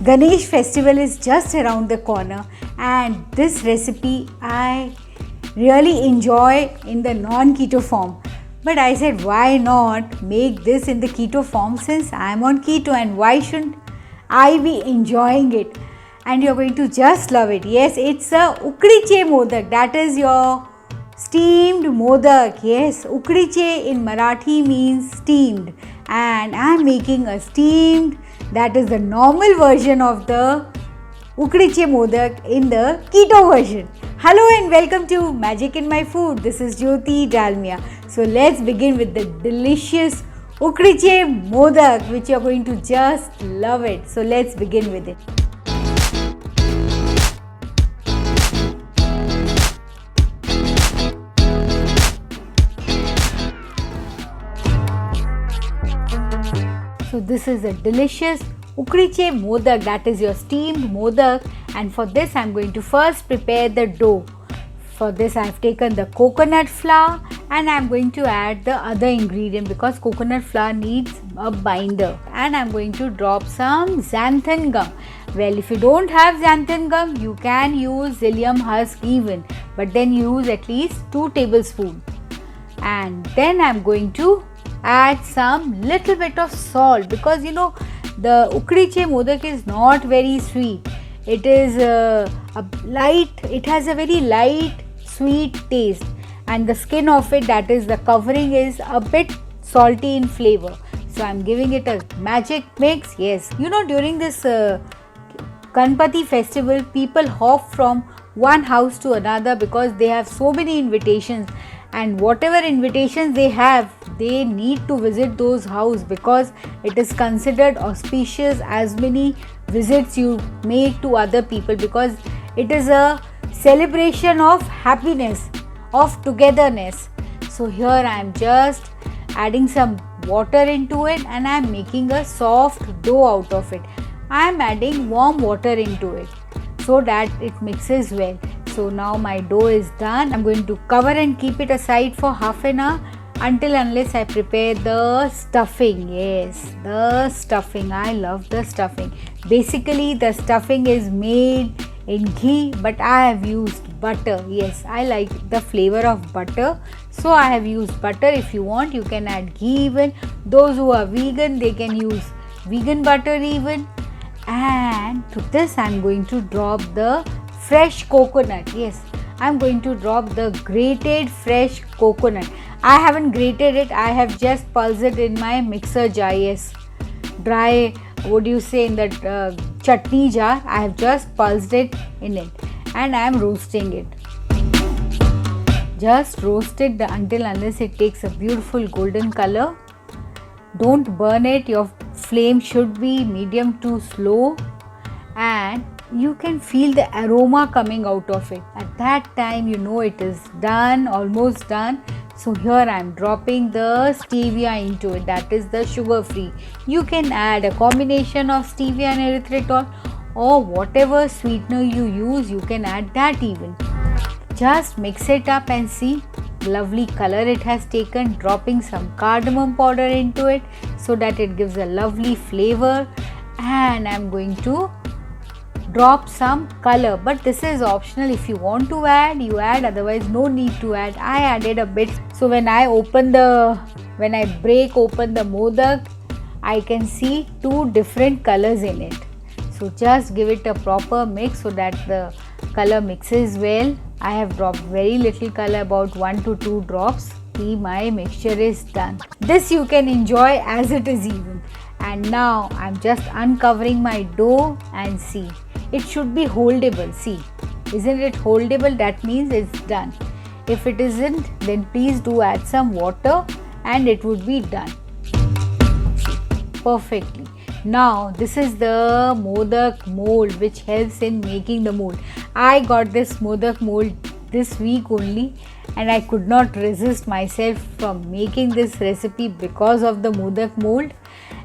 Ganesh festival is just around the corner, and this recipe I really enjoy in the non-keto form. But I said, why not make this in the keto form since I'm on keto, and why shouldn't I be enjoying it? And you're going to just love it. Yes, it's a ukdiche modak, that is your steamed modak. Yes, ukdiche in Marathi means steamed, and I'm making a steamed, that is the normal version of the ukdiche modak in the keto version. Hello and welcome to Magic in My Food. This is Jyoti Dalmia. So let's begin with the delicious ukdiche modak, which you're going to just love it. So let's begin with it. So this is a delicious ukdiche modak, that is your steamed modak, and for this I am going to first prepare the dough. For this I have taken the coconut flour and I am going to add the other ingredient because coconut flour needs a binder, and I am going to drop some xanthan gum. Well, if you don't have xanthan gum, you can use psyllium husk even, but then use at least 2 tablespoons. And then I am going to add some little bit of salt because the ukdiche modak is not very sweet. It is it has a very light sweet taste, and the skin of it, that is the covering, is a bit salty in flavor. So I'm giving it a magic mix. Yes, during this Ganpati festival, people hop from one house to another because they have so many invitations, and whatever invitations they have, they need to visit those houses because it is considered auspicious as many visits you make to other people, because it is a celebration of happiness, of togetherness. So here I am just adding some water into it and I am making a soft dough out of it. I am adding warm water into it so that it mixes well. So now my dough is done. I'm going to cover and keep it aside for half an hour unless I prepare the stuffing. Yes, the stuffing. I love the stuffing. Basically, the stuffing is made in ghee, but I have used butter. Yes, I like the flavor of butter, so I have used butter. If you want, you can add ghee even. Those who are vegan, they can use vegan butter even. And to this, I'm going to drop the fresh coconut. Yes, I'm going to drop the grated fresh coconut. I haven't grated it, I have just pulsed it in my mixer jar. Yes, dry, what do you say, in that chutney jar. I have just pulsed it in it and I am roasting it. Just roast it unless it takes a beautiful golden color. Don't burn it, your flame should be medium to slow, and you can feel the aroma coming out of it. At that time, it is done, almost done. So here I am dropping the stevia into it, that is the sugar free. You can add a combination of stevia and erythritol, or whatever sweetener you use, you can add that even. Just mix it up and see lovely color it has taken. Dropping some cardamom powder into it so that it gives a lovely flavor, and I am going to drop some color, but this is optional. If you want to add, you add, otherwise no need to add. I added a bit. So when I break open the modak, I can see 2 different colors in it. So just give it a proper mix so that the color mixes well. I have dropped very little color, about 1 to 2 drops. See, my mixture is done. This you can enjoy as it is even. And now I'm just uncovering my dough and see, it should be holdable. See, isn't it holdable? That means it's done. If it isn't, then please do add some water and it would be done. Perfectly. Now this is the modak mold which helps in making the mold. I got this modak mold this week only, and I could not resist myself from making this recipe because of the modak mold.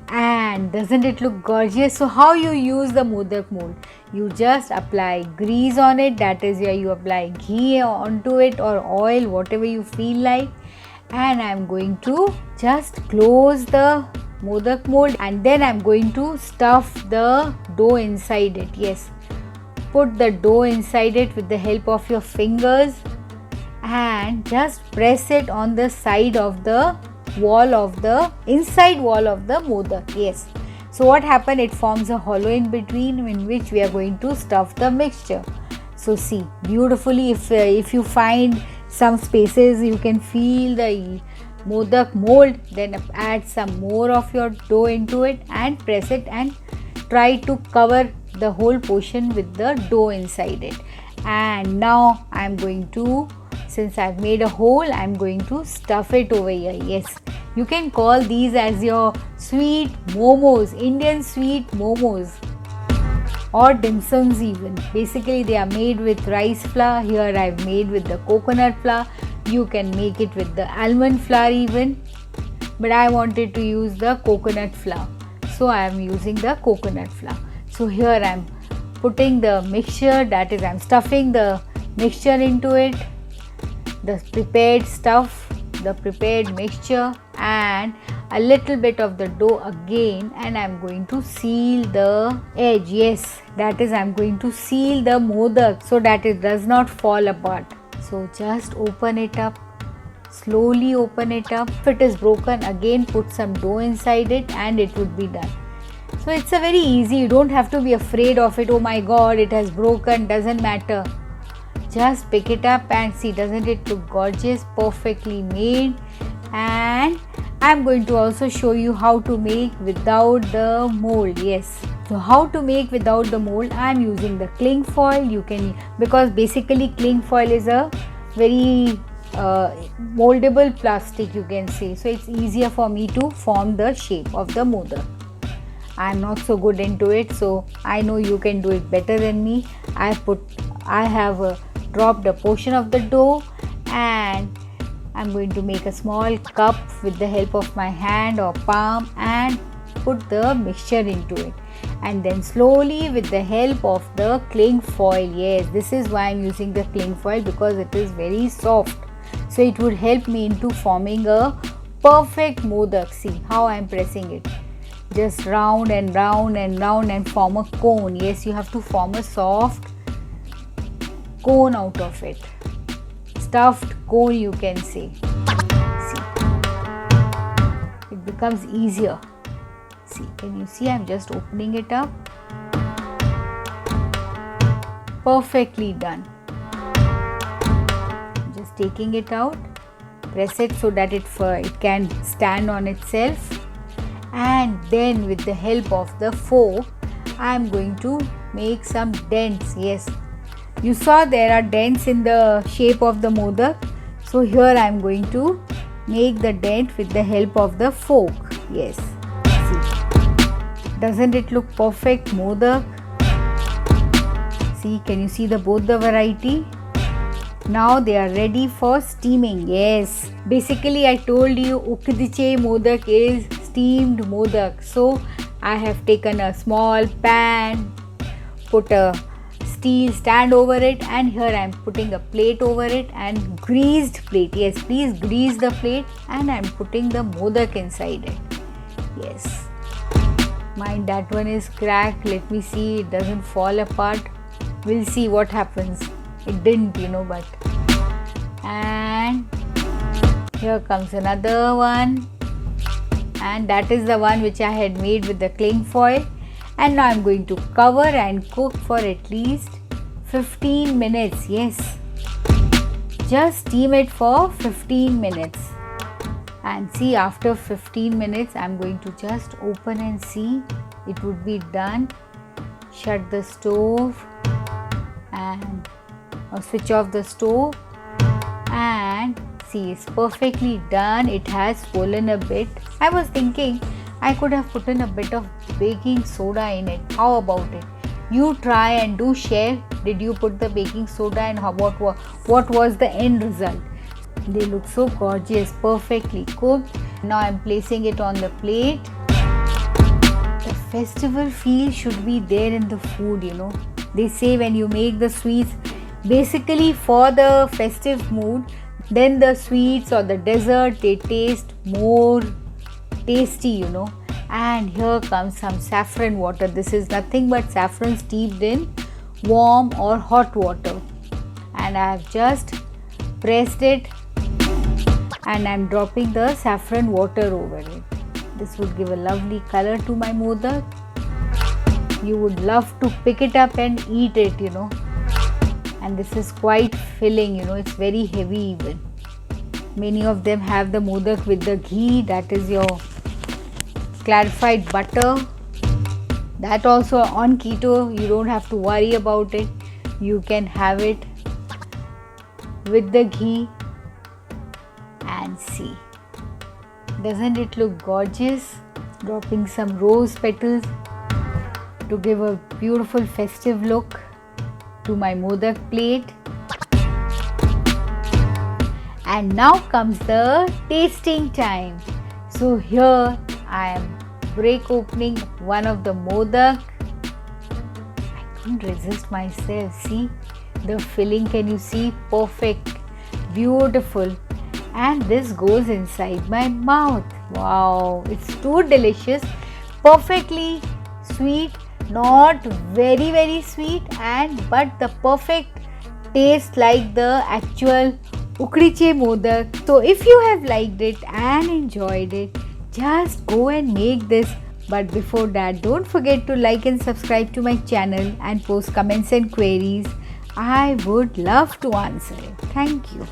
And doesn't it look gorgeous? So how you use the modak mold? You just apply grease on it, that is where you apply ghee onto it or oil, whatever you feel like. And I'm going to just close the modak mold, and then I'm going to stuff the dough inside it. Yes, put the dough inside it with the help of your fingers and just press it on the side of the wall of the inside wall of the modak. Yes, so what happened, it forms a hollow in between in which we are going to stuff the mixture. So see beautifully, if you find some spaces you can feel the modak mold, then add some more of your dough into it and press it and try to cover the whole portion with the dough inside it. And now I am going to, since I've made a hole, I'm going to stuff it over here. Yes, you can call these as your sweet momos, Indian sweet momos, or dim sums even. Basically they are made with rice flour. Here I've made with the coconut flour. You can make it with the almond flour even, but I wanted to use the coconut flour, so I am using the coconut flour. So here I am putting the mixture, that is, I am stuffing the mixture into it, the prepared stuff, the prepared mixture, and a little bit of the dough again, and I am going to seal the edge. Yes, that is, I am going to seal the modak so that it does not fall apart. So just open it up, slowly open it up. If it is broken, again put some dough inside it and it would be done. So it's a very easy, you don't have to be afraid of it. Oh my god, it has broken, doesn't matter. Just pick it up and see, doesn't it look gorgeous, perfectly made. And I'm going to also show you how to make without the mold. Yes, so how to make without the mold, I'm using the cling foil. You can, because basically cling foil is a very moldable plastic, you can say, so it's easier for me to form the shape of the modak. I'm not so good into it, so I know you can do it better than me. I have dropped a portion of the dough, and I'm going to make a small cup with the help of my hand or palm and put the mixture into it, and then slowly with the help of the cling foil. Yes, this is why I'm using the cling foil, because it is very soft, so it would help me into forming a perfect modak. See how I'm pressing it, just round and round and round and form a cone. Yes, you have to form a soft cone out of it, stuffed cone you can say. See, it becomes easier. See, can you see, I'm just opening it up. Perfectly done. Just taking it out, press it so that it can stand on itself, and then with the help of the fork I am going to make some dents. Yes, you saw there are dents in the shape of the modak, so here I am going to make the dent with the help of the fork. Yes, see, doesn't it look perfect modak? See, can you see both the variety? Now they are ready for steaming. Yes, basically I told you ukdiche modak is steamed modak. So I have taken a small pan, put a steel stand over it, and here I am putting a plate over it, and greased plate. Yes, please grease the plate, and I am putting the modak inside it. Yes, mind that one is cracked. Let me see, it doesn't fall apart. We'll see what happens. It didn't, but. And here comes another one, and that is the one which I had made with the cling foil. And now I'm going to cover and cook for at least 15 minutes. Yes, just steam it for 15 minutes. And see, after 15 minutes I'm going to just open and see it would be done. Shut the stove and switch off the stove, and see, it's perfectly done. It has swollen a bit. I was thinking I could have put in a bit of baking soda in it. How about it? You try and do share. Did you put the baking soda, and what was the end result? They look so gorgeous, perfectly cooked. Now I'm placing it on the plate. The festival feel should be there in the food, They say when you make the sweets basically for the festive mood, then the sweets or the dessert, they taste more tasty, And here comes some saffron water. This is nothing but saffron steeped in warm or hot water. And I have just pressed it and I am dropping the saffron water over it. This would give a lovely color to my modak. You would love to pick it up and eat it, And this is quite filling, it's very heavy even. Many of them have the modak with the ghee, that is your clarified butter. That also on keto, you don't have to worry about it. You can have it with the ghee and see. Doesn't it look gorgeous? Dropping some rose petals to give a beautiful festive look to my modak plate. And now comes the tasting time. So here I am break opening one of the modak. I couldn't resist myself. See the filling, can you see? Perfect, beautiful. And this goes inside my mouth. Wow, it's too delicious, perfectly sweet, not very sweet, but the perfect taste like the actual ukdiche modak. So if you have liked it and enjoyed it, just go and make this. But before that, don't forget to like and subscribe to my channel and post comments and queries. I would love to answer it. Thank you.